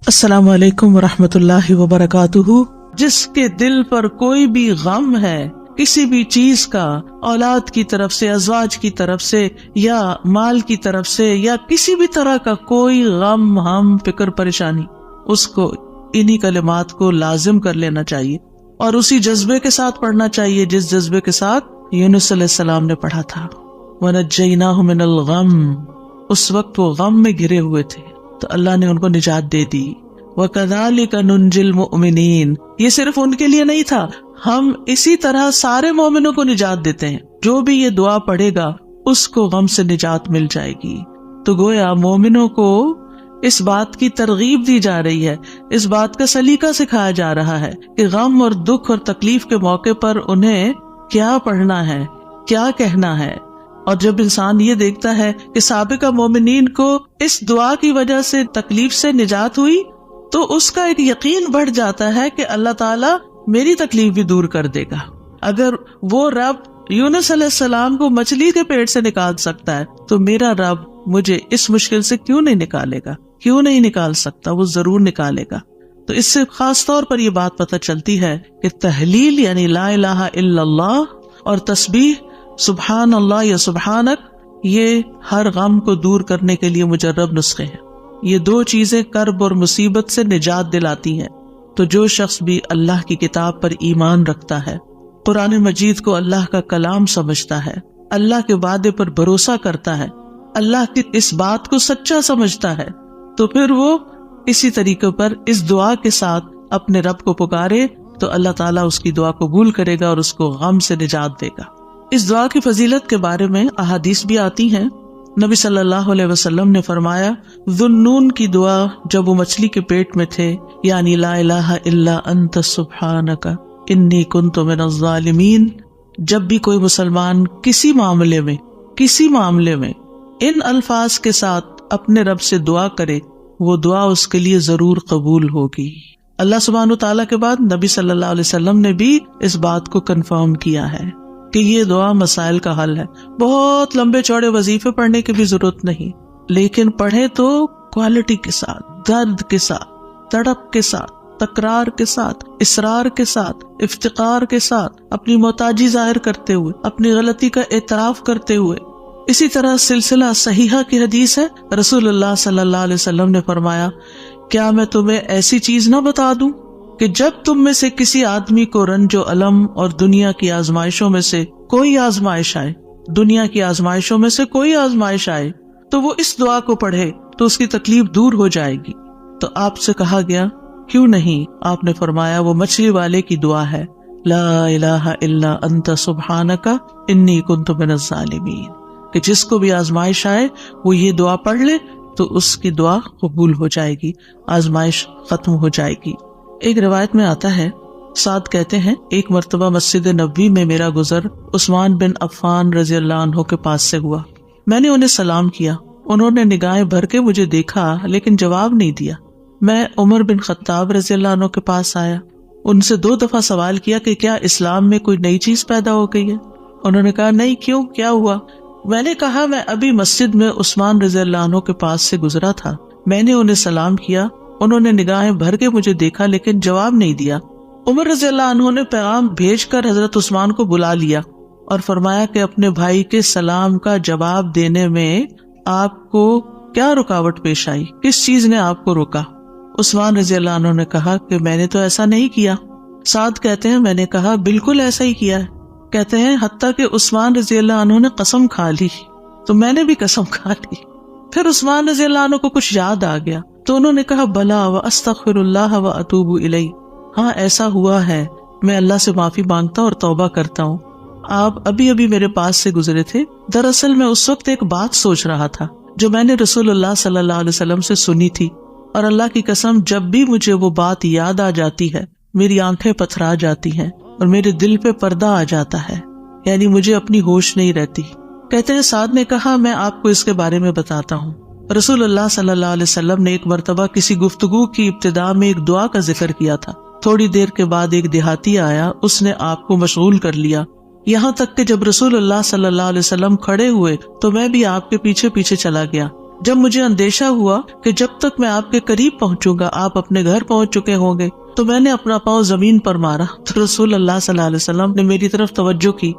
السلام علیکم ورحمۃ اللہ وبرکاتہ۔ جس کے دل پر کوئی بھی غم ہے کسی بھی چیز کا، اولاد کی طرف سے، ازواج کی طرف سے، یا مال کی طرف سے، یا کسی بھی طرح کا کوئی غم، ہم، فکر، پریشانی، اس کو انہی کلمات کو لازم کر لینا چاہیے اور اسی جذبے کے ساتھ پڑھنا چاہیے جس جذبے کے ساتھ یونس علیہ السلام نے پڑھا تھا۔ وَنَجَّيْنَاهُ مِنَ الْغَمِّ، اس وقت وہ غم میں گھرے ہوئے تھے تو اللہ نے ان کو نجات دے دی۔ وَكَذَلِكَ نُنْجِي الْمُؤْمِنِينَ، یہ صرف ان کے لیے نہیں تھا، ہم اسی طرح سارے مومنوں کو نجات دیتے ہیں۔ جو بھی یہ دعا پڑھے گا اس کو غم سے نجات مل جائے گی۔ تو گویا مومنوں کو اس بات کی ترغیب دی جا رہی ہے، اس بات کا سلیقہ سکھایا جا رہا ہے کہ غم اور دکھ اور تکلیف کے موقع پر انہیں کیا پڑھنا ہے، کیا کہنا ہے۔ اور جب انسان یہ دیکھتا ہے کہ سابقہ مومنین کو اس دعا کی وجہ سے تکلیف سے نجات ہوئی تو اس کا ایک یقین بڑھ جاتا ہے کہ اللہ تعالیٰ میری تکلیف بھی دور کر دے گا۔ اگر وہ رب یونس علیہ السلام کو مچھلی کے پیٹ سے نکال سکتا ہے تو میرا رب مجھے اس مشکل سے کیوں نہیں نکالے گا، کیوں نہیں نکال سکتا، وہ ضرور نکالے گا۔ تو اس سے خاص طور پر یہ بات پتہ چلتی ہے کہ تحلیل یعنی لا الہ الا اللہ اور تسبیح سبحان اللہ یا سبحانک، یہ ہر غم کو دور کرنے کے لیے مجرب نسخے ہیں۔ یہ دو چیزیں کرب اور مصیبت سے نجات دلاتی ہیں۔ تو جو شخص بھی اللہ کی کتاب پر ایمان رکھتا ہے، قرآن مجید کو اللہ کا کلام سمجھتا ہے، اللہ کے وعدے پر بھروسہ کرتا ہے، اللہ کی اس بات کو سچا سمجھتا ہے، تو پھر وہ اسی طریقے پر اس دعا کے ساتھ اپنے رب کو پکارے تو اللہ تعالیٰ اس کی دعا قبول کرے گا اور اس کو غم سے نجات دے گا۔ اس دعا کی فضیلت کے بارے میں احادیث بھی آتی ہیں۔ نبی صلی اللہ علیہ وسلم نے فرمایا، ذُنُّون کی دعا جب وہ مچھلی کے پیٹ میں تھے، یعنی لا الہ الا انت سبحانک انی کنت من الظالمین، جب بھی کوئی مسلمان کسی معاملے میں ان الفاظ کے ساتھ اپنے رب سے دعا کرے، وہ دعا اس کے لیے ضرور قبول ہوگی۔ اللہ سبحانہ وتعالیٰ کے بعد نبی صلی اللہ علیہ وسلم نے بھی اس بات کو کنفرم کیا ہے کہ یہ دعا مسائل کا حل ہے۔ بہت لمبے چوڑے وظیفے پڑھنے کی بھی ضرورت نہیں، لیکن پڑھے تو کوالٹی کے ساتھ، درد کے ساتھ، تڑپ کے ساتھ، تکرار کے ساتھ، اصرار کے ساتھ، افتقار کے ساتھ، اپنی محتاجی ظاہر کرتے ہوئے، اپنی غلطی کا اعتراف کرتے ہوئے۔ اسی طرح سلسلہ صحیحہ کی حدیث ہے، رسول اللہ صلی اللہ علیہ وسلم نے فرمایا، کیا میں تمہیں ایسی چیز نہ بتا دوں کہ جب تم میں سے کسی آدمی کو رنج و الم اور دنیا کی آزمائشوں میں سے کوئی آزمائش آئے تو وہ اس دعا کو پڑھے تو اس کی تکلیف دور ہو جائے گی۔ تو آپ سے کہا گیا کیوں نہیں؟ آپ نے فرمایا وہ مچھلی والے کی دعا ہے، لا الہ الا انت سبحانک انی کنت من الظالمین، کہ جس کو بھی آزمائش آئے وہ یہ دعا پڑھ لے تو اس کی دعا قبول ہو جائے گی، آزمائش ختم ہو جائے گی۔ ایک روایت میں آتا ہے، سعد کہتے ہیں، ایک مرتبہ مسجد نبوی میں میرا گزر عثمان بن عفان رضی اللہ عنہ کے پاس سے ہوا۔ میں نے انہیں سلام کیا، انہوں نے نگاہیں بھر کے مجھے دیکھا لیکن جواب نہیں دیا۔ میں عمر بن خطاب رضی اللہ عنہ کے پاس آیا، ان سے 2 دفعہ سوال کیا کہ کیا اسلام میں کوئی نئی چیز پیدا ہو گئی ہے؟ انہوں نے کہا نہیں، کیوں، کیا ہوا؟ میں نے کہا میں ابھی مسجد میں عثمان رضی اللہ عنہ کے پاس سے گزرا تھا، میں نے انہیں سلام کیا، انہوں نے نگاہیں بھر کے مجھے دیکھا لیکن جواب نہیں دیا۔ عمر رضی اللہ عنہ نے پیغام بھیج کر حضرت عثمان کو بلا لیا اور فرمایا کہ اپنے بھائی کے سلام کا جواب دینے میں آپ کو کیا رکاوٹ پیش آئی، کس چیز نے آپ کو روکا؟ عثمان رضی اللہ عنہ نے کہا کہ میں نے تو ایسا نہیں کیا۔ سعد کہتے ہیں میں نے کہا بالکل ایسا ہی کیا ہے۔ کہتے ہیں حتیٰ کہ عثمان رضی اللہ عنہ نے قسم کھا لی تو میں نے بھی قسم کھا لی۔ پھر عثمان رضی اللہ عنہ کو کچھ یاد آ گیا تو انہوں نے کہا بلا واستغفر اللہ واتوب الیہ، ہاں ایسا ہوا ہے، میں اللہ سے معافی مانگتا اور توبہ کرتا ہوں۔ آپ ابھی میرے پاس سے گزرے تھے، دراصل میں اس وقت ایک بات سوچ رہا تھا جو میں نے رسول اللہ صلی اللہ علیہ وسلم سے سنی تھی، اور اللہ کی قسم جب بھی مجھے وہ بات یاد آ جاتی ہے میری آنکھیں پتھرا جاتی ہیں اور میرے دل پہ پردہ آ جاتا ہے، یعنی مجھے اپنی ہوش نہیں رہتی۔ کہتے ہیں سعد نے کہا میں آپ کو اس کے بارے میں بتاتا ہوں۔ رسول اللہ صلی اللہ علیہ وسلم نے ایک مرتبہ کسی گفتگو کی ابتدا میں ایک دعا کا ذکر کیا تھا۔ تھوڑی دیر کے بعد ایک دیہاتی آیا، اس نے آپ کو مشغول کر لیا، یہاں تک کہ جب رسول اللہ صلی اللہ علیہ وسلم کھڑے ہوئے تو میں بھی آپ کے پیچھے پیچھے چلا گیا۔ جب مجھے اندیشہ ہوا کہ جب تک میں آپ کے قریب پہنچوں گا آپ اپنے گھر پہنچ چکے ہوں گے تو میں نے اپنا پاؤں زمین پر مارا تو رسول اللہ صلی اللہ علیہ وسلم نے میری طرف توجہ کی.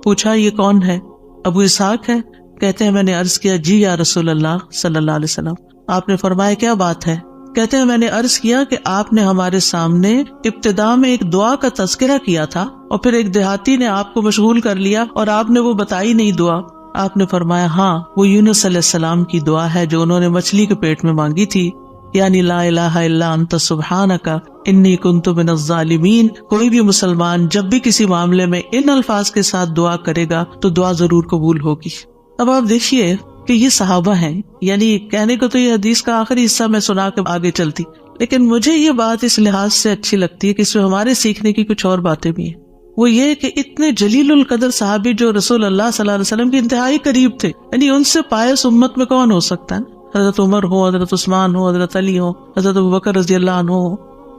پوچھا یہ کون ہے؟ ابو اسحاق ہے. کہتے ہیں میں نے عرض کیا جی یا رسول اللہ صلی اللہ علیہ وسلم. آپ نے فرمایا کیا بات ہے؟ کہتے ہیں میں نے عرض کیا کہ آپ نے ہمارے سامنے ابتدا میں ایک دعا کا تذکرہ کیا تھا اور پھر ایک دیہاتی نے آپ کو مشغول کر لیا اور آپ نے وہ بتائی نہیں دعا. آپ نے فرمایا ہاں وہ یونس علیہ السلام کی دعا ہے جو انہوں نے مچھلی کے پیٹ میں مانگی تھی، یعنی لا الہ الا انت سبحانک انی کنت من الظالمین. کوئی بھی مسلمان جب بھی کسی معاملے میں ان الفاظ کے ساتھ دعا کرے گا تو دعا ضرور قبول ہوگی. اب آپ دیکھیے کہ یہ صحابہ ہیں، یعنی کہنے کو تو یہ حدیث کا آخری حصہ میں سنا کے آگے چلتی، لیکن مجھے یہ بات اس لحاظ سے اچھی لگتی ہے کہ اس میں ہمارے سیکھنے کی کچھ اور باتیں بھی ہیں. وہ یہ کہ اتنے جلیل القدر صحابی جو رسول اللہ صلی اللہ علیہ وسلم کے انتہائی قریب تھے، یعنی ان سے پائس امت میں کون ہو سکتا ہے؟ حضرت عمر ہو، حضرت عثمان ہو، حضرت علی ہو، حضرت ابوبکر رضی اللہ عنہ ہو،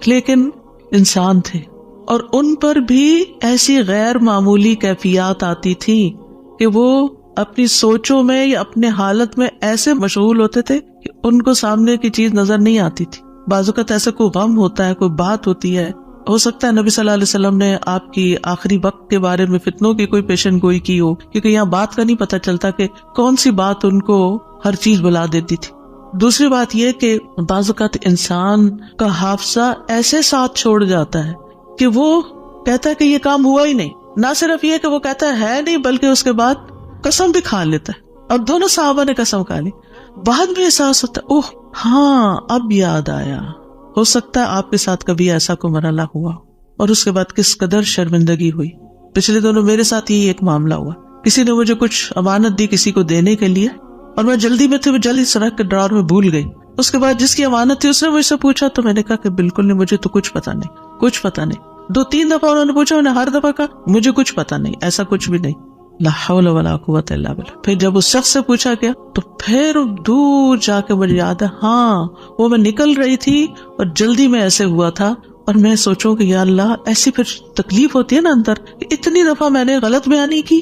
لیکن انسان تھے اور ان پر بھی ایسی غیر معمولی کیفیات آتی تھی کہ وہ اپنی سوچوں میں یا اپنے حالت میں ایسے مشغول ہوتے تھے کہ ان کو سامنے کی چیز نظر نہیں آتی تھی. بعض اوقات ایسا کوئی غم ہوتا ہے، کوئی بات ہوتی ہے، ہو سکتا ہے نبی صلی اللہ علیہ وسلم نے آپ کی آخری وقت کے بارے میں فتنوں کی کوئی پیشن گوئی کی ہو، کیونکہ یہاں بات کا نہیں پتہ چلتا کہ کون سی بات ان کو ہر چیز بلا دیتی تھی. دوسری بات یہ کہ بعض اوقات انسان کا حافظہ ایسے ساتھ چھوڑ جاتا ہے کہ وہ کہتا ہے کہ یہ کام ہوا ہی نہیں. نہ صرف یہ کہ وہ کہتا ہے نہیں، بلکہ اس کے بعد قسم بھی کھا لیتا ہے. اور دونوں صحابہ نے قسم کھا لی، بعد میں احساس ہوتا ہے اوہ ہاں اب یاد آیا. ہو سکتا ہے آپ کے ساتھ کبھی ایسا کوئی مرحلہ ہوا اور اس کے بعد کس قدر شرمندگی ہوئی. پچھلے دنوں میرے ساتھ یہی ایک معاملہ ہوا. کسی نے مجھے کچھ امانت دی کسی کو دینے کے لیے اور میں جلدی میں تھی، وہ جلدی سے رکھ کے ڈرار میں بھول گئی. اس کے بعد جس کی امانت تھی اس نے مجھ سے پوچھا تو میں نے کہا کہ بالکل نہیں، مجھے تو کچھ پتا نہیں، کچھ پتا نہیں. 2-3 دفعہ انہوں نے پوچھا، میں نے ہر دفعہ کہا مجھے کچھ پتا نہیں، ایسا کچھ بھی نہیں. لا حول ولا قوت الا باللہ. پھر جب اس شخص سے پوچھا گیا تو پھر دور جا کے مجھے یاد ہے ہاں وہ میں نکل رہی تھی اور جلدی میں ایسے ہوا تھا. اور میں سوچوں کہ یا اللہ ایسی پھر تکلیف ہوتی ہے نا اندر، اتنی دفعہ میں نے غلط بیانی کی.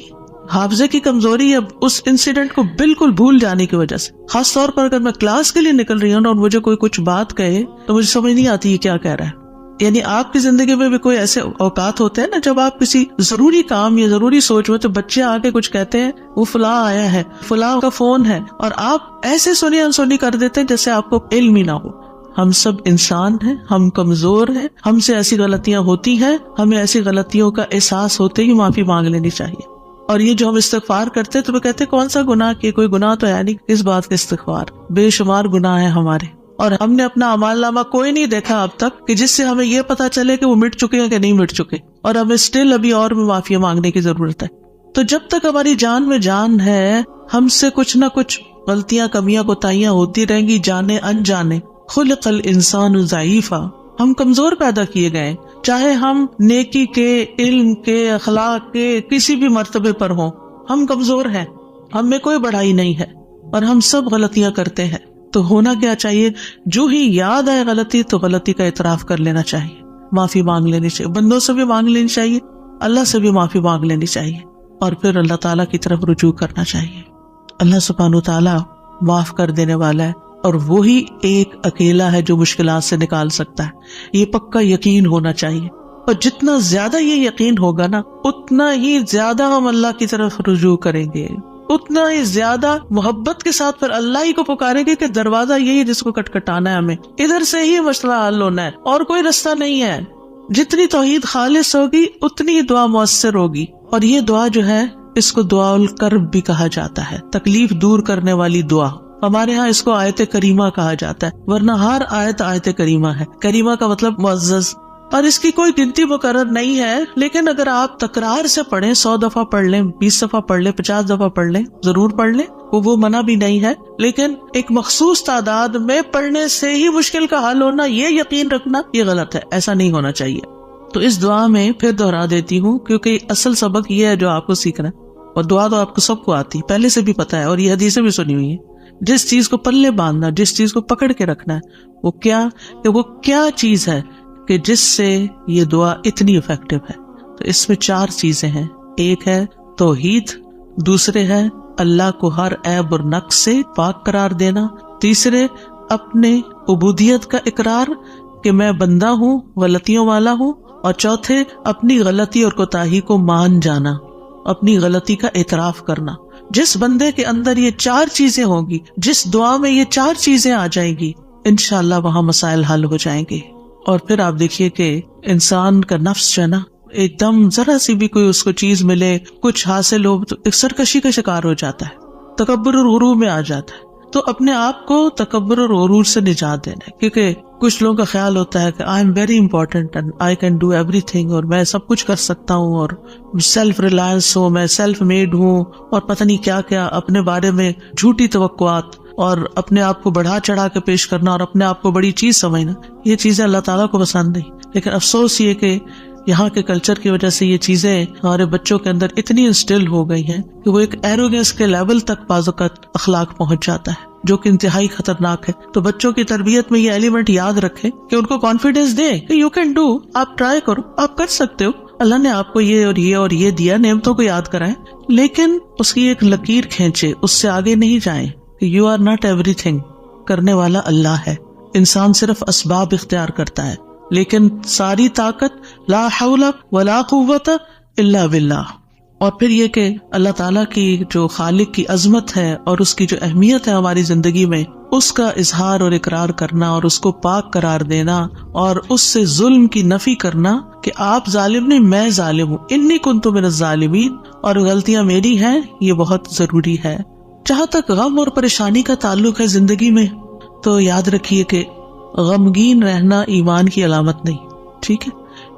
حافظے کی کمزوری اب اس انسیڈنٹ کو بالکل بھول جانے کی وجہ سے. خاص طور پر اگر میں کلاس کے لیے نکل رہی ہوں اور مجھے کوئی کچھ بات کہے تو مجھے سمجھ نہیں آتی یہ کیا کہہ رہا ہے. یعنی آپ کی زندگی میں بھی کوئی ایسے اوقات ہوتے ہیں نا جب آپ کسی ضروری کام یا ضروری سوچ میں تو بچے آ کے کچھ کہتے ہیں وہ فلاں آیا ہے، فلاں کا فون ہے، اور آپ ایسے سنی انسنی کر دیتے ہیں جیسے آپ کو علم ہی نہ ہو. ہم سب انسان ہیں، ہم کمزور ہیں، ہم سے ایسی غلطیاں ہوتی ہیں، ہمیں ایسی غلطیوں کا احساس ہوتے ہی معافی مانگ لینی چاہیے. اور یہ جو ہم استغفار کرتے تو وہ کہتے کون سا گناہ کیا، کوئی گناہ تو ہے نہیں، اس بات کا استغفار. بے شمار گناہ ہیں ہمارے اور ہم نے اپنا اعمال نامہ کوئی نہیں دیکھا اب تک کہ جس سے ہمیں یہ پتا چلے کہ وہ مٹ چکے ہیں کہ نہیں مٹ چکے، اور ہمیں اسٹل ابھی اور بھی معافی مانگنے کی ضرورت ہے. تو جب تک ہماری جان میں جان ہے ہم سے کچھ نہ کچھ غلطیاں، کمیاں، کوتاہیاں ہوتی رہیں گی، جانے انجانے. خلق الانسان ضعیفا، ہم کمزور پیدا کیے گئے، چاہے ہم نیکی کے، علم کے، اخلاق کے کسی بھی مرتبے پر ہوں، ہم کمزور ہیں، ہم میں کوئی بڑائی نہیں ہے اور ہم سب غلطیاں کرتے ہیں. تو ہونا کیا چاہیے؟ جو ہی یاد آئے غلطی تو غلطی کا اعتراف کر لینا چاہیے، معافی مانگ لینی چاہیے. بندوں سے بھی مانگ لینی چاہیے، اللہ سے بھی معافی مانگ لینی چاہیے، اور پھر اللہ تعالیٰ کی طرف رجوع کرنا چاہیے. اللہ سبحانہ تعالیٰ معاف کر دینے والا ہے اور وہی ایک اکیلا ہے جو مشکلات سے نکال سکتا ہے. یہ پکا یقین ہونا چاہیے، اور جتنا زیادہ یہ یقین ہوگا نا اتنا ہی زیادہ ہم اللہ کی طرف رجوع کریں گے، اتنا ہی زیادہ محبت کے ساتھ پھر اللہ ہی کو پکاریں گے کہ دروازہ یہی ہے جس کو کٹکھٹانا ہے، ہمیں ادھر سے ہی مسئلہ حل ہونا ہے اور کوئی رستہ نہیں ہے. جتنی توحید خالص ہوگی اتنی دعا مؤثر ہوگی. اور یہ دعا جو ہے اس کو دعا الکرب بھی کہا جاتا ہے، تکلیف دور کرنے والی دعا. ہمارے ہاں اس کو آیت کریمہ کہا جاتا ہے، ورنہ ہر آیت کریمہ ہے. کریمہ کا مطلب معزز، اور اس کی کوئی گنتی مقرر نہیں ہے، لیکن اگر آپ تکرار سے پڑھیں، 100 دفعہ پڑھ لیں، 20 دفعہ پڑھ لیں، 50 دفعہ پڑھ لیں، ضرور پڑھ لیں، وہ منع بھی نہیں ہے. لیکن ایک مخصوص تعداد میں پڑھنے سے ہی مشکل کا حل ہونا، یہ یقین رکھنا یہ غلط ہے، ایسا نہیں ہونا چاہیے. تو اس دعا میں پھر دہرا دیتی ہوں کیونکہ اصل سبق یہ ہے جو آپ کو سیکھنا ہے، اور دعا تو آپ کو سب کو آتی پہلے سے بھی پتا ہے، اور یہ حدیثیں بھی سنی ہوئی ہیں. جس چیز کو پلے باندھنا، جس چیز کو پکڑ کے رکھنا ہے وہ کیا چیز ہے کہ جس سے یہ دعا اتنی افیکٹو ہے. تو اس میں 4 چیزیں ہیں. ایک ہے توحید، دوسرے ہے اللہ کو ہر عیب اور نقص سے پاک قرار دینا. تیسرے اپنے عبودیت کا اقرار کہ میں بندہ ہوں، غلطیوں والا ہوں. اور چوتھے اپنی غلطی اور کوتاہی کو مان جانا، اپنی غلطی کا اعتراف کرنا. جس بندے کے اندر یہ 4 چیزیں ہوں گی، جس دعا میں یہ 4 چیزیں آ جائیں گی، انشاءاللہ وہاں مسائل حل ہو جائیں گے. اور پھر آپ دیکھیے کہ انسان کا نفس جو ہے نا، ایک دم ذرا سی بھی کوئی اس کو چیز ملے، کچھ حاصل ہو تو ایک سرکشی کا شکار ہو جاتا ہے، تکبر اور غرور میں آ جاتا ہے. تو اپنے آپ کو تکبر اور غرور سے نجات دینا ہے، کیونکہ کچھ لوگوں کا خیال ہوتا ہے کہ I am very important and I can do every thing, اور میں سب کچھ کر سکتا ہوں، اور سیلف ریلائنس ہوں، میں سیلف میڈ ہوں، اور پتہ نہیں کیا کیا اپنے بارے میں جھوٹی توقعات اور اپنے آپ کو بڑھا چڑھا کے پیش کرنا اور اپنے آپ کو بڑی چیز سمجھنا. یہ چیزیں اللہ تعالیٰ کو پسند نہیں. لیکن افسوس یہ کہ یہاں کے کلچر کی وجہ سے یہ چیزیں ہمارے بچوں کے اندر اتنی انسٹل ہو گئی ہیں کہ وہ ایک ایروگنس کے لیول تک بعض اوقات اخلاق پہنچ جاتا ہے، جو کہ انتہائی خطرناک ہے. تو بچوں کی تربیت میں یہ ایلیمنٹ یاد رکھیں کہ ان کو کانفیڈینس دیں کہ یو کین ڈو، آپ ٹرائی کرو، آپ کر سکتے ہو، اللہ نے آپ کو یہ اور یہ اور یہ دیا، نعمتوں کو یاد کرائیں، لیکن اس کی ایک لکیر کھینچے، اس سے آگے نہیں جائیں. یو آر ناٹ ایوری تھنگ، کرنے والا اللہ ہے. انسان صرف اسباب اختیار کرتا ہے، لیکن ساری طاقت لا حول ولا قوت الا باللہ. اور پھر یہ کہ اللہ تعالیٰ کی جو خالق کی عظمت ہے اور اس کی جو اہمیت ہے ہماری زندگی میں، اس کا اظہار اور اقرار کرنا اور اس کو پاک قرار دینا اور اس سے ظلم کی نفی کرنا کہ آپ ظالم نہیں، میں ظالم ہوں، انی کنت من الظالمین، اور غلطیاں میری ہیں، یہ بہت ضروری ہے. جہاں تک غم اور پریشانی کا تعلق ہے زندگی میں، تو یاد رکھیے کہ غمگین رہنا ایمان کی علامت نہیں. ٹھیک ہے،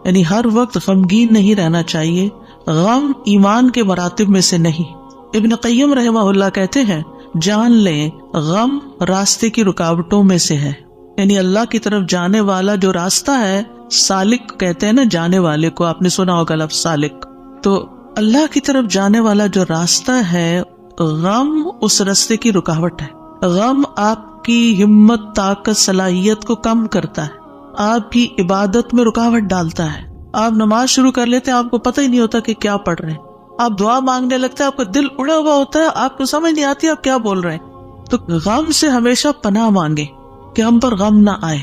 یعنی ہر وقت غمگین نہیں رہنا چاہیے. غم ایمان کے مراتب میں سے نہیں. ابن قیم رحمہ اللہ کہتے ہیں، جان لیں غم راستے کی رکاوٹوں میں سے ہے. یعنی اللہ کی طرف جانے والا جو راستہ ہے، سالک کہتے ہیں نا جانے والے کو، آپ نے سنا ہوگا لفظ سالک. تو اللہ کی طرف جانے والا جو راستہ ہے، غم اس راستے کی رکاوٹ ہے. غم آپ کی ہمت، طاقت، صلاحیت کو کم کرتا ہے، آپ کی عبادت میں رکاوٹ ڈالتا ہے. آپ نماز شروع کر لیتے ہیں، آپ کو پتہ ہی نہیں ہوتا کہ کیا پڑھ رہے ہیں. آپ دعا مانگنے لگتے ہیں، آپ کا دل اڑا ہوا ہوتا ہے، آپ کو سمجھ نہیں آتی آپ کیا بول رہے ہیں. تو غم سے ہمیشہ پناہ مانگے کہ ہم پر غم نہ آئے.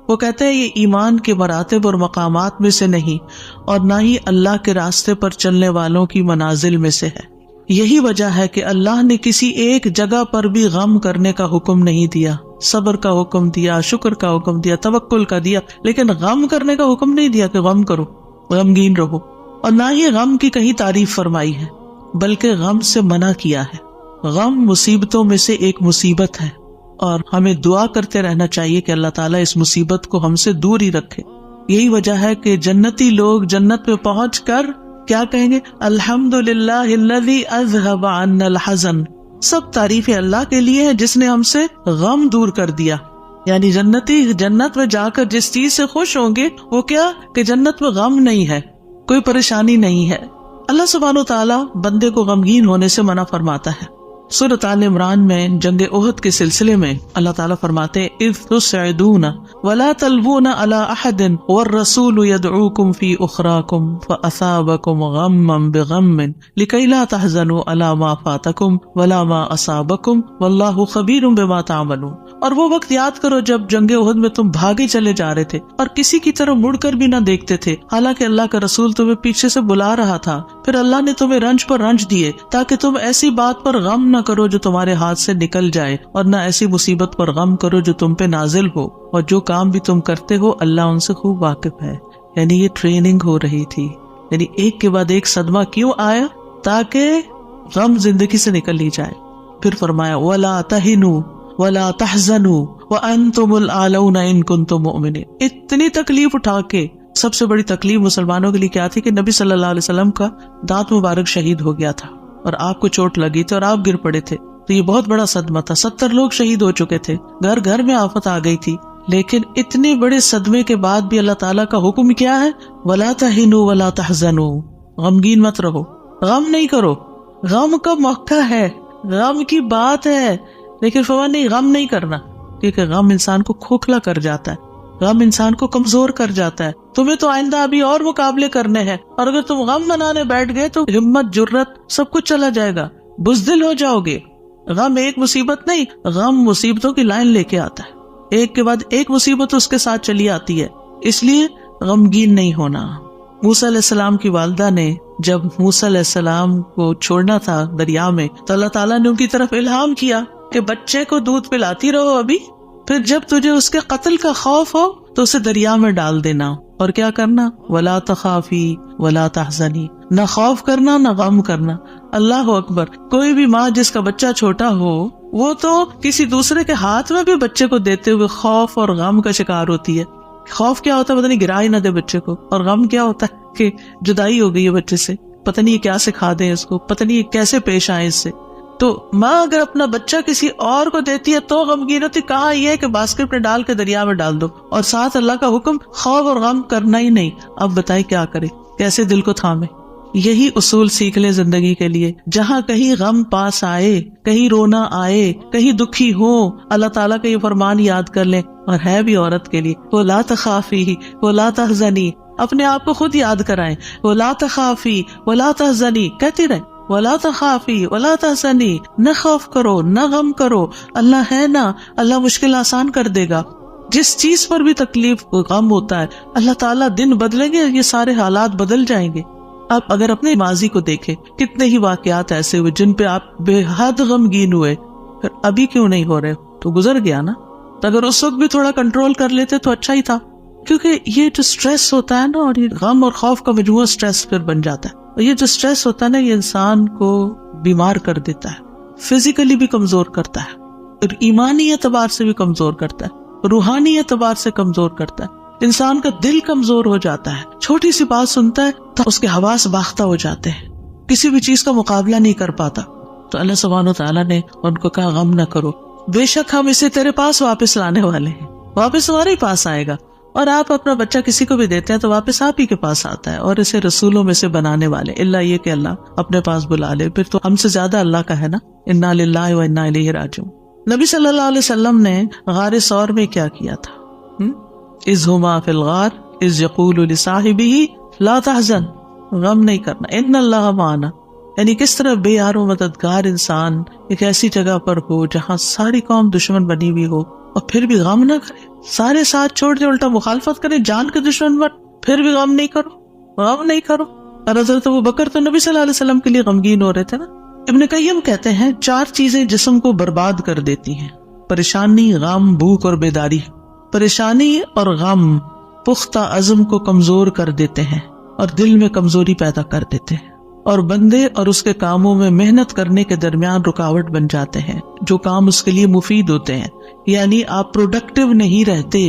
وہ کہتے ہیں یہ ایمان کے مراتب اور مقامات میں سے نہیں، اور نہ ہی اللہ کے راستے پر چلنے والوں کی منازل میں سے ہے. یہی وجہ ہے کہ اللہ نے کسی ایک جگہ پر بھی غم کرنے کا حکم نہیں دیا. صبر کا حکم دیا، شکر کا حکم دیا، توکل کا دیا، لیکن غم کرنے کا حکم نہیں دیا کہ غم کرو، غمگین رہو. اور نہ ہی غم کی کہیں تعریف فرمائی ہے، بلکہ غم سے منع کیا ہے. غم مصیبتوں میں سے ایک مصیبت ہے، اور ہمیں دعا کرتے رہنا چاہیے کہ اللہ تعالیٰ اس مصیبت کو ہم سے دور ہی رکھے. یہی وجہ ہے کہ جنتی لوگ جنت میں پہنچ کر کیا کہیں گے؟ الحمدللہ الذی اذہب عنا الحزن. سب تعریفیں اللہ کے لیے ہے جس نے ہم سے غم دور کر دیا. یعنی جنتی جنت میں جا کر جس چیز سے خوش ہوں گے وہ کیا کہ جنت میں غم نہیں ہے، کوئی پریشانی نہیں ہے. اللہ سبحانہ و تعالیٰ بندے کو غمگین ہونے سے منع فرماتا ہے. سورۃ آل عمران میں جنگ احد کے سلسلے میں اللہ تعالیٰ فرماتے ہیں اذ تسعدون ولا تلوون علی احد والرسول يدعوكم في اخراكم فاصابكم غما بغم لكي لا تحزنوا على ما فاتكم ولا ما اصابكم والله خبير بما تعملون. اور وہ وقت یاد کرو جب جنگ احد میں تم بھاگے چلے جا رہے تھے اور کسی کی طرف مڑ کر بھی نہ دیکھتے تھے، حالانکہ اللہ کا رسول تمہیں پیچھے سے بلا رہا تھا. پھر اللہ نے تمہیں رنج پر رنج دیے تاکہ تم ایسی بات پر غم نہ کرو جو تمہارے ہاتھ سے نکل جائے، اور نہ ایسی مصیبت پر غم کرو جو تم پہ نازل ہو. اور جو کام بھی تم کرتے ہو اللہ ان سے خوب واقف ہے. یعنی یہ ٹریننگ ہو رہی تھی. یعنی ایک کے بعد ایک صدمہ کیوں آیا؟ تاکہ غم زندگی سے نکل ہی جائے. پھر فرمایا وَلَا تَهِنُوا وَلَا تَحْزَنُوا وَأَنْتُمُ الْأَعْلَوْنَ إِن كُنتُم مُؤْمِنِينَ. اتنی تکلیف اٹھا کے، سب سے بڑی تکلیف مسلمانوں کے لیے کیا تھی کہ نبی صلی اللہ علیہ وسلم کا دانت مبارک شہید ہو گیا تھا اور آپ کو چوٹ لگی تھی اور آپ گر پڑے تھے. تو یہ بہت بڑا صدمہ تھا. 70 لوگ شہید ہو چکے تھے، گھر گھر میں آفت آ گئی تھی. لیکن اتنے بڑے صدمے کے بعد بھی اللہ تعالیٰ کا حکم کیا ہے؟ وَلَا تَهِنُوا وَلَا تَحْزَنُوا. غمگین مت رہو، غم نہیں کرو. غم کا موقع ہے، غم کی بات ہے، لیکن فوراً نہیں، غم نہیں کرنا، کیونکہ غم انسان کو کھوکھلا کر جاتا ہے، غم انسان کو کمزور کر جاتا ہے. تمہیں تو آئندہ ابھی اور مقابلے کرنے ہیں، اور اگر تم غم منانے بیٹھ گئے تو ہمت، جرت سب کچھ چلا جائے گا. بزدل ہو جاؤ گے. غم ایک مصیبت نہیں، غم مصیبتوں کی لائن لے کے آتا ہے، ایک کے بعد ایک مصیبت اس کے ساتھ چلی آتی ہے، اس لیے غمگین نہیں ہونا. موسیٰ علیہ السلام کی والدہ نے جب موسیٰ علیہ السلام کو چھوڑنا تھا دریا میں تو اللہ تعالیٰ نے ان کی طرف الہام کیا کہ بچے کو دودھ پلاتی رہو ابھی، پھر جب تجھے اس کے قتل کا خوف ہو تو اسے دریا میں ڈال دینا. اور کیا کرنا؟ وَلَا تَخَافِي وَلَا تَحْزَنِي، نہ خوف کرنا نہ غم کرنا. اللہ اکبر. کوئی بھی ماں جس کا بچہ چھوٹا ہو وہ تو کسی دوسرے کے ہاتھ میں بھی بچے کو دیتے ہوئے خوف اور غم کا شکار ہوتی ہے. خوف کیا ہوتا ہے؟ پتہ نہیں گرا ہی نہ دے بچے کو، اور غم کیا ہوتا ہے کہ جدائی ہو گئی ہے بچے سے، پتہ نہیں یہ کیا سکھا دیں اس کو، پتہ نہیں یہ کیسے پیش آئے اس سے. تو ماں اگر اپنا بچہ کسی اور کو دیتی ہے تو غمگین ہوتی، کہاں یہ کہ باسکٹ میں ڈال کے دریا میں ڈال دو، اور ساتھ اللہ کا حکم خوف اور غم کرنا ہی نہیں. اب بتائیں کیا کرے، کیسے دل کو تھامے؟ یہی اصول سیکھ لیں زندگی کے لیے. جہاں کہیں غم پاس آئے، کہیں رونا آئے، کہیں دکھی ہو، اللہ تعالیٰ کا یہ فرمان یاد کر لیں. اور ہے بھی عورت کے لیے، وَلَا تَخَافِي وَلَا تَحْزَنِي، اپنے آپ کو خود یاد کرائیں. وَلَا تَخَافِي وَلَا تَحْزَنِي کہتی رہیں، وَلَا تَخَافِي وَلَا تَحْزَنِي، نہ خوف کرو نہ غم کرو، اللہ ہے نا، اللہ مشکل آسان کر دے گا. جس چیز پر بھی تکلیف غم ہوتا ہے اللہ تعالیٰ دن بدلیں گے، یہ سارے حالات بدل جائیں گے. آپ اگر اپنے ماضی کو دیکھیں، کتنے ہی واقعات ایسے ہوئے جن پہ آپ بے حد غمگین ہوئے، پھر ابھی کیوں نہیں ہو رہے؟ تو گزر گیا نا. تو اگر اس وقت بھی تھوڑا کنٹرول کر لیتے تو اچھا ہی تھا. کیونکہ یہ جو سٹریس ہوتا ہے نا، اور یہ غم اور خوف کا مجموعہ سٹریس پھر بن جاتا ہے. اور یہ جو سٹریس ہوتا ہے نا، یہ انسان کو بیمار کر دیتا ہے، فزیکلی بھی کمزور کرتا ہے، اور ایمانی اعتبار سے بھی کمزور کرتا ہے، روحانی اعتبار سے کمزور کرتا ہے. انسان کا دل کمزور ہو جاتا ہے، چھوٹی سی بات سنتا ہے تو اس کے حواس باختہ ہو جاتے ہیں، کسی بھی چیز کا مقابلہ نہیں کر پاتا. تو اللہ سبحانہ و تعالیٰ نے ان کو کہا غم نہ کرو، بے شک ہم اسے تیرے پاس واپس لانے والے ہیں، واپس ہمارے ہی پاس آئے گا. اور آپ اپنا بچہ کسی کو بھی دیتے ہیں تو واپس آپ ہی کے پاس آتا ہے، اور اسے رسولوں میں سے بنانے والے، اللہ یہ کہ اللہ اپنے پاس بلا لے، پھر تو ہم سے زیادہ اللہ کا ہے نا. انا للہ و انا الیہ راجعون. نبی صلی اللہ علیہ وسلم نے غار ثور میں کیا کیا تھا؟ اذ ہما فی الغار اذ یقول لصاحبہ لا تحزن، غم نہیں کرنا، ان اللہ معنا. یعنی کس طرح بے یار و مددگار انسان ایک ایسی جگہ پر ہو جہاں ساری قوم دشمن بنی ہوئی ہو اور پھر بھی غم نہ کرے، سارے ساتھ چھوڑ دے، الٹا مخالفت کرے، جان کے دشمن بن، پھر بھی غم نہیں کرو، غم نہیں کرو. اور حضرت ابوبکر تو نبی صلی اللہ علیہ وسلم کے لیے غمگین ہو رہے تھے نا. ابن قیم کہتے ہیں 4 چیزیں جسم کو برباد کر دیتی ہیں: پریشانی، غم، بھوک اور بیداری. پریشانی اور غم پختہ عزم کو کمزور کر دیتے ہیں اور دل میں کمزوری پیدا کر دیتے ہیں، اور بندے اور اس کے کاموں میں محنت کرنے کے درمیان رکاوٹ بن جاتے ہیں جو کام اس کے لیے مفید ہوتے ہیں. یعنی آپ پروڈکٹیو نہیں رہتے،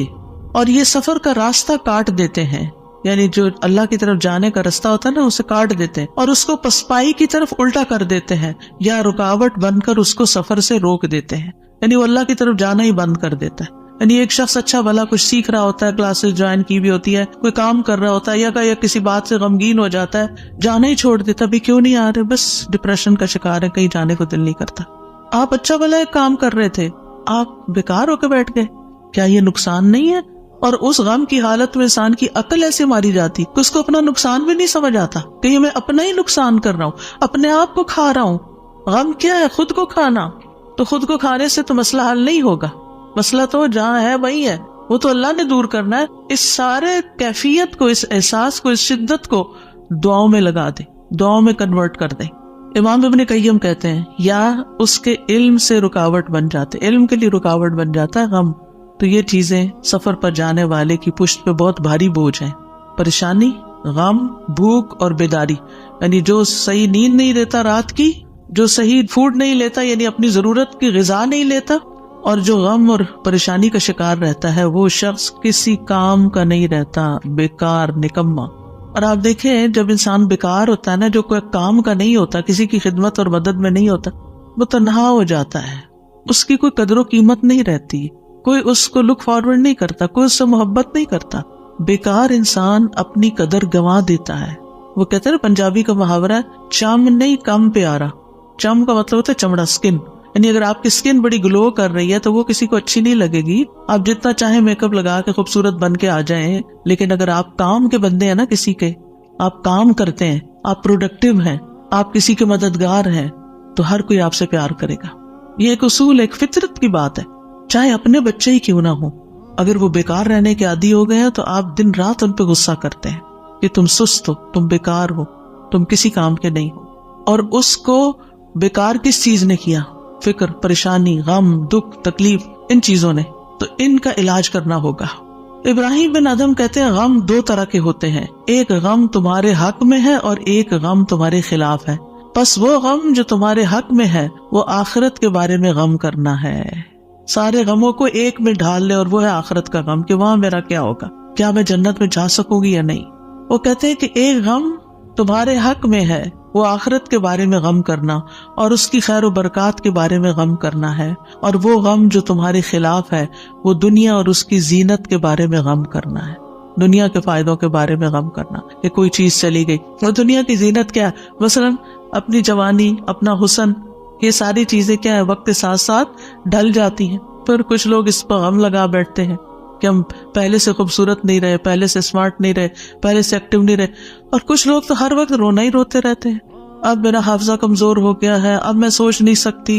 اور یہ سفر کا راستہ کاٹ دیتے ہیں. یعنی جو اللہ کی طرف جانے کا راستہ ہوتا ہے نا، اسے کاٹ دیتے ہیں اور اس کو پسپائی کی طرف الٹا کر دیتے ہیں، یا رکاوٹ بن کر اس کو سفر سے روک دیتے ہیں. یعنی وہ اللہ کی طرف جانا ہی بند کر دیتا ہے. یعنی ایک شخص اچھا بھلا کچھ سیکھ رہا ہوتا ہے، کلاسز جوائن کی بھی ہوتی ہے، کوئی کام کر رہا ہوتا ہے، یا کسی بات سے غمگین ہو جاتا ہے، جانا ہی چھوڑ دیتا. بھی کیوں نہیں آ رہے؟ بس ڈپریشن کا شکار ہے، کہیں جانے کو دل نہیں کرتا. آپ اچھا بھلا ایک کام کر رہے تھے، آپ بیکار ہو کے بیٹھ گئے، کیا یہ نقصان نہیں ہے؟ اور اس غم کی حالت میں انسان کی عقل ایسے ماری جاتی کہ اس کو اپنا نقصان بھی نہیں سمجھ آتا، کہ میں اپنا ہی نقصان کر رہا ہوں، اپنے آپ کو کھا رہا ہوں. غم کیا ہے؟ خود کو کھانا. تو خود کو کھانے سے تو مسئلہ حل نہیں ہوگا، مسئلہ تو جہاں ہے وہی ہے، وہ تو اللہ نے دور کرنا ہے. اس سارے کیفیت کو، اس احساس کو، اس شدت کو دعاؤں میں لگا دیں، دعاؤں میں کنورٹ کر دیں. امام ابن قیم کہتے ہیں یا اس کے علم سے رکاوٹ بن جاتے، علم کے لیے رکاوٹ بن جاتا ہے غم. تو یہ چیزیں سفر پر جانے والے کی پشت پہ بہت بھاری بوجھ ہیں. پریشانی، غم، بھوک اور بیداری. یعنی جو صحیح نیند نہیں لیتا رات کی، جو صحیح فوڈ نہیں لیتا، یعنی اپنی ضرورت کی غذا نہیں لیتا، اور جو غم اور پریشانی کا شکار رہتا ہے، وہ شخص کسی کام کا نہیں رہتا، بیکار، نکما. اور آپ دیکھیں جب انسان بیکار ہوتا ہے نا، جو کوئی کام کا نہیں ہوتا، کسی کی خدمت اور مدد میں نہیں ہوتا، وہ تنہا ہو جاتا ہے، اس کی کوئی قدر و قیمت نہیں رہتی، کوئی اس کو لک فارورڈ نہیں کرتا، کوئی اس سے محبت نہیں کرتا. بیکار انسان اپنی قدر گنوا دیتا ہے. وہ کہتے ہیں پنجابی کا محاورہ ہے، چم نہیں کم پیارا. چم کا مطلب ہوتا ہے چمڑا، اسکن. یعنی اگر آپ کی اسکن بڑی گلو کر رہی ہے تو وہ کسی کو اچھی نہیں لگے گی، آپ جتنا چاہیں میک اپ لگا کے خوبصورت بن کے آ جائیں، لیکن اگر آپ کام کے بندے ہیں نا، کسی کے آپ کام کرتے ہیں، آپ پروڈکٹیو ہیں، آپ کسی کے مددگار ہیں، تو ہر کوئی آپ سے پیار کرے گا. یہ ایک اصول، ایک فطرت کی بات ہے. چاہے اپنے بچے ہی کیوں نہ ہو، اگر وہ بیکار رہنے کے عادی ہو گئے ہیں تو آپ دن رات ان پہ غصہ کرتے ہیں کہ تم سست ہو، تم بیکار ہو، تم کسی کام کے نہیں ہو. اور اس کو بیکار کس چیز نے کیا؟ فکر، پریشانی، غم، دکھ، تکلیف، ان چیزوں نے. تو ان کا علاج کرنا ہوگا. ابراہیم بن ادم کہتے ہیں غم دو طرح کے ہوتے ہیں، ایک غم تمہارے حق میں ہے اور ایک غم تمہارے خلاف ہے. بس وہ غم جو تمہارے حق میں ہے وہ آخرت کے بارے میں غم کرنا ہے. سارے غموں کو ایک میں ڈھال لے، اور وہ ہے آخرت کا غم کہ وہاں میرا کیا ہوگا، کیا میں جنت میں جا سکوں گی یا نہیں. وہ کہتے ہیں کہ ایک غم تمہارے حق میں ہے، وہ آخرت کے بارے میں غم کرنا اور اس کی خیر و برکات کے بارے میں غم کرنا ہے. اور وہ غم جو تمہارے خلاف ہے وہ دنیا اور اس کی زینت کے بارے میں غم کرنا ہے، دنیا کے فائدوں کے بارے میں غم کرنا کہ کوئی چیز چلی گئی. اور دنیا کی زینت کیا ہے؟ مثلاً اپنی جوانی، اپنا حسن، یہ ساری چیزیں کیا ہے وقت کے ساتھ ساتھ ڈھل جاتی ہیں. پھر کچھ لوگ اس پر غم لگا بیٹھتے ہیں کہ ہم پہلے سے خوبصورت نہیں رہے، پہلے سے اسمارٹ نہیں رہے، پہلے سے ایکٹیو نہیں رہے. اور کچھ لوگ تو ہر وقت رونا ہی روتے رہتے ہیں، اب میرا حافظہ کمزور ہو گیا ہے، اب میں سوچ نہیں سکتی.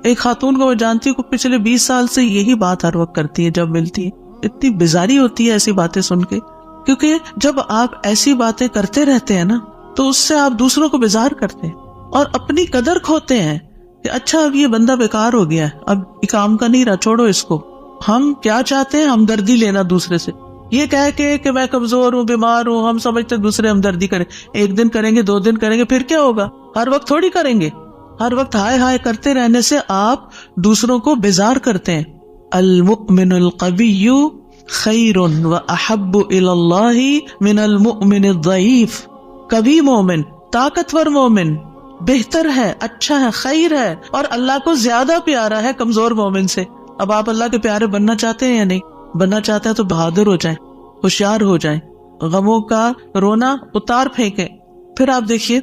ایک خاتون کو میں جانتی ہوں کہ پچھلے 20 سال سے یہی بات ہر وقت کرتی ہے جب ملتی ہے. اتنی بیزاری ہوتی ہے ایسی باتیں سن کے، کیونکہ جب آپ ایسی باتیں کرتے رہتے ہیں نا تو اس سے آپ دوسروں کو بیزار کرتے ہیں اور اپنی قدر کھوتے ہیں کہ اچھا اب یہ بندہ بیکار ہو گیا ہے، اب یہ کام کا نہیں رہا، چھوڑو اس کو. ہم کیا چاہتے ہیں؟ ہمدردی لینا دوسرے سے. یہ کہہ کے کہ میں کمزور ہوں، بیمار ہوں، ہم سمجھتے دوسرے ہمدردی کریں. ایک دن کریں گے، 2 دن کریں گے، پھر کیا ہوگا؟ ہر وقت تھوڑی کریں گے. ہر وقت ہائے ہائے کرتے رہنے سے آپ دوسروں کو بیزار کرتے ہیں. المؤمن القوی خیر و احب الی اللہ من المؤمن الضعیف. قوی مومن، طاقتور مومن بہتر ہے، اچھا ہے، خیر ہے، اور اللہ کو زیادہ پیارا ہے کمزور مومن سے. اب آپ اللہ کے پیارے بننا چاہتے ہیں یا نہیں؟ بننا چاہتے ہیں تو بہادر ہو جائیں، ہوشیار ہو جائیں، غموں کا رونا اتار پھینکیں. پھر آپ دیکھیے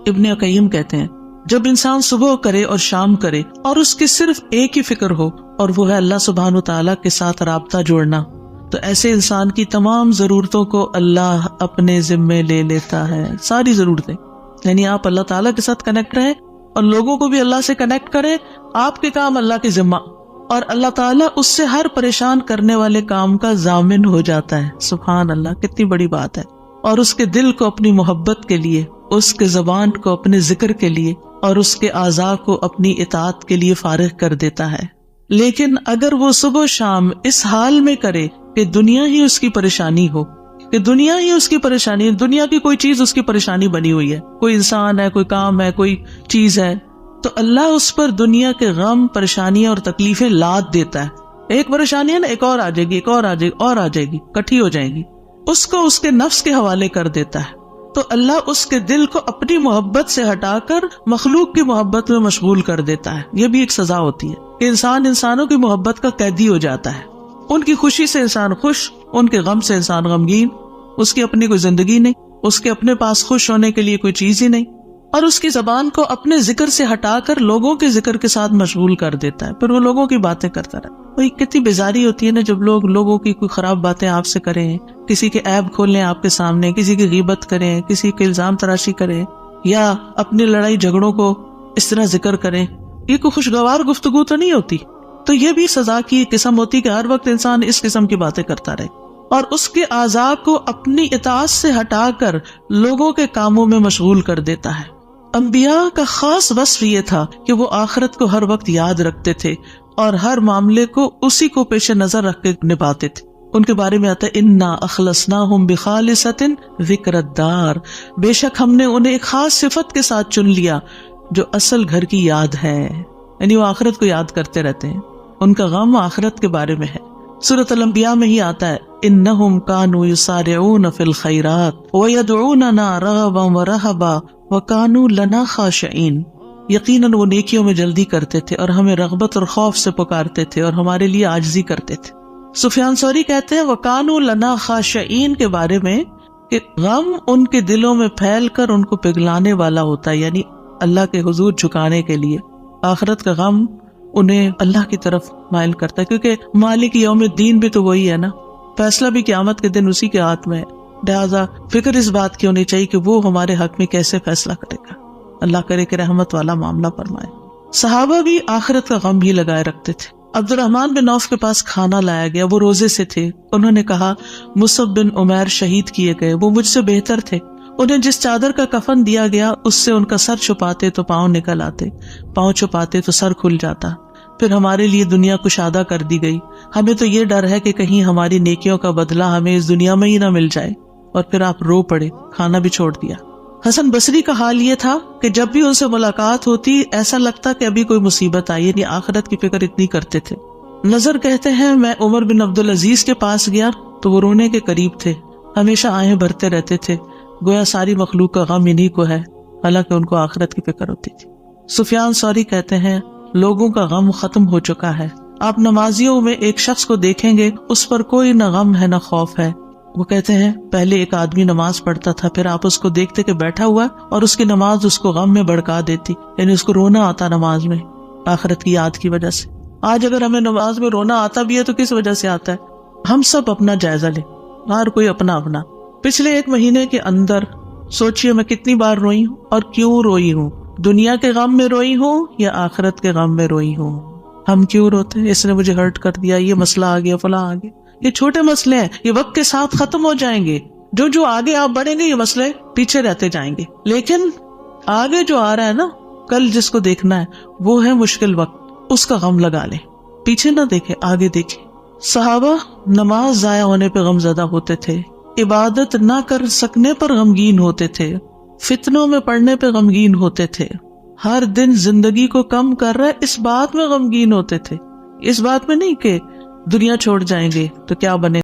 ابن قیم کہتے ہیں جب انسان صبح کرے اور شام کرے اور اس کی صرف ایک ہی فکر ہو اور وہ ہے اللہ سبحانہ وتعالیٰ کے ساتھ رابطہ جوڑنا، تو ایسے انسان کی تمام ضرورتوں کو اللہ اپنے ذمے لے لیتا ہے. ساری ضرورتیں، یعنی آپ اللہ تعالیٰ کے ساتھ کنیکٹ رہیں اور لوگوں کو بھی اللہ سے کنیکٹ کریں. آپ کے کام اللہ کے ذمہ، اور اللہ تعالیٰ اس سے ہر پریشان کرنے والے کام کا ضامن ہو جاتا ہے. سبحان اللہ، کتنی بڑی بات ہے. اور اس کے دل کو اپنی محبت کے لیے، اس کے زبان کو اپنے ذکر کے لیے اور اس کے اعضاء کو اپنی اطاعت کے لیے فارغ کر دیتا ہے. لیکن اگر وہ صبح و شام اس حال میں کرے کہ دنیا ہی اس کی پریشانی ہو، کہ دنیا ہی اس کی پریشانی، دنیا کی کوئی چیز اس کی پریشانی بنی ہوئی ہے، کوئی انسان ہے، کوئی کام ہے، کوئی چیز ہے، تو اللہ اس پر دنیا کے غم، پریشانیاں اور تکلیفیں لاد دیتا ہے. ایک پریشانی ہے نا، ایک اور آ جائے گی، ایک اور آ جائے گی، اور آ جائے گی، کٹھی ہو جائیں گی. اس کو اس کے نفس کے حوالے کر دیتا ہے. تو اللہ اس کے دل کو اپنی محبت سے ہٹا کر مخلوق کی محبت میں مشغول کر دیتا ہے. یہ بھی ایک سزا ہوتی ہے کہ انسان انسانوں کی محبت کا قیدی ہو جاتا ہے. ان کی خوشی سے انسان خوش، ان کے غم سے انسان غمگین. اس کی اپنی کوئی زندگی نہیں، اس کے اپنے پاس خوش ہونے کے لیے کوئی چیز ہی نہیں، اور اس کی زبان کو اپنے ذکر سے ہٹا کر لوگوں کے ذکر کے ساتھ مشغول کر دیتا ہے. پھر وہ لوگوں کی باتیں کرتا رہتا ہے. وہی کتنی بیزاری ہوتی ہے نا جب لوگ لوگوں کی کوئی خراب باتیں آپ سے کریں، کسی کے عیب کھولیں آپ کے سامنے، کسی کی غیبت کریں، کسی کے الزام تراشی کریں، یا اپنی لڑائی جھگڑوں کو اس طرح ذکر کریں. یہ کوئی خوشگوار گفتگو تو نہیں ہوتی. تو یہ بھی سزا کی قسم ہوتی کہ ہر وقت انسان اس قسم کی باتیں کرتا رہے اور اس کے اعضاء کو اپنی اطاعت سے ہٹا کر لوگوں کے کاموں میں مشغول کر دیتا ہے. انبیاء کا خاص وصف یہ تھا کہ وہ آخرت کو ہر وقت یاد رکھتے تھے اور ہر معاملے کو اسی کو پیش نظر رکھ کے نبھاتے تھے. ان کے بارے میں آتا ہے انا اخلصناہم بخالصۃ ذکر الدار، بے شک ہم نے انہیں ایک خاص صفت کے ساتھ چن لیا جو اصل گھر کی یاد ہے. یعنی وہ آخرت کو یاد کرتے رہتے ہیں، ان کا غم آخرت کے بارے میں ہے. سورۃ الانبیاء میں ہی آتا ہے انہم کانوا یسارعون فی الخیرات ویدعوننا رغبا ورہبا وکانوا لنا خاشعین. یقیناً وہ نیکیوں میں جلدی کرتے تھے اور ہمیں رغبت اور خوف سے پکارتے تھے اور ہمارے لیے عاجزی کرتے تھے. سفیان ثوری کہتے ہیں وکانوا لنا خاشعین کے بارے میں کہ غم ان کے دلوں میں پھیل کر ان کو پگھلانے والا ہوتا ہے، یعنی اللہ کے حضور جھکانے کے لیے. آخرت کا غم انہیں اللہ کی طرف مائل کرتا ہے، کیونکہ مالک یوم الدین بھی تو وہی ہے نا، فیصلہ بھی قیامت کے دن اسی کے ہاتھ میں ہے. لہٰذا فکر اس بات کی ہونی چاہیے کہ وہ ہمارے حق میں کیسے فیصلہ کرے گا. اللہ کرے کہ رحمت والا معاملہ فرمائے۔ صحابہ بھی آخرت کا غم ہی لگائے رکھتے تھے۔ عبد الرحمن بن عوف کے پاس کھانا لایا گیا، وہ روزے سے تھے۔ انہوں نے کہا مصعب بن عمیر شہید کیے گئے، وہ مجھ سے بہتر تھے، انہیں جس چادر کا کفن دیا گیا اس سے ان کا سر چھپاتے تو پاؤں نکل آتے، پاؤں چھپاتے تو سر کھل جاتا۔ پھر ہمارے لیے دنیا کشادہ کر دی گئی، ہمیں تو یہ ڈر ہے کہ کہیں ہماری نیکیوں کا بدلہ ہمیں اس دنیا میں ہی نہ مل جائے۔ اور پھر آپ رو پڑے، کھانا بھی چھوڑ دیا۔ حسن بصری کا حال یہ تھا کہ جب بھی ان سے ملاقات ہوتی ایسا لگتا کہ ابھی کوئی مصیبت آئی، یعنی آخرت کی فکر اتنی کرتے تھے۔ نظر کہتے ہیں میں عمر بن عبدالعزیز کے پاس گیا تو وہ رونے کے قریب تھے، ہمیشہ آہیں بھرتے رہتے تھے، گویا ساری مخلوق کا غم انہی کو ہے، حالانکہ ان کو آخرت کی فکر ہوتی تھی۔ سفیان ثوری کہتے ہیں لوگوں کا غم ختم ہو چکا ہے، آپ نمازیوں میں ایک شخص کو دیکھیں گے اس پر کوئی نہ غم ہے نہ خوف ہے۔ وہ کہتے ہیں پہلے ایک آدمی نماز پڑھتا تھا، پھر آپ اس کو دیکھتے کہ بیٹھا ہوا اور اس کی نماز اس کو غم میں بھڑکا دیتی، یعنی اس کو رونا آتا نماز میں آخرت کی یاد کی وجہ سے۔ آج اگر ہمیں نماز میں رونا آتا بھی ہے تو کس وجہ سے آتا ہے؟ ہم سب اپنا جائزہ لیں، ہر کوئی اپنا اپنا۔ پچھلے ایک مہینے کے اندر سوچئے میں کتنی بار روئی ہوں اور کیوں روئی ہوں، دنیا کے غم میں روئی ہوں یا آخرت کے غم میں روئی ہوں۔ ہم کیوں روتے ہیں؟ اس نے مجھے ہرٹ کر دیا، یہ مسئلہ آ گیا، فلاں آ گیا۔ یہ چھوٹے مسئلے ہیں، یہ وقت کے ساتھ ختم ہو جائیں گے، جو آگے آپ بڑھیں گے یہ مسئلے پیچھے رہتے جائیں گے۔ لیکن آگے جو آ رہا ہے نا، کل جس کو دیکھنا ہے وہ ہے مشکل وقت، اس کا غم لگا لیں، پیچھے نہ دیکھیں آگے دیکھیں۔ صحابہ نماز ضائع ہونے پہ غم زدہ ہوتے تھے، عبادت نہ کر سکنے پر غمگین ہوتے تھے، فتنوں میں پڑنے پہ غمگین ہوتے تھے، ہر دن زندگی کو کم کر رہا ہے اس بات میں غمگین ہوتے تھے، اس بات میں نہیں کہ دنیا چھوڑ جائیں گے تو کیا بنے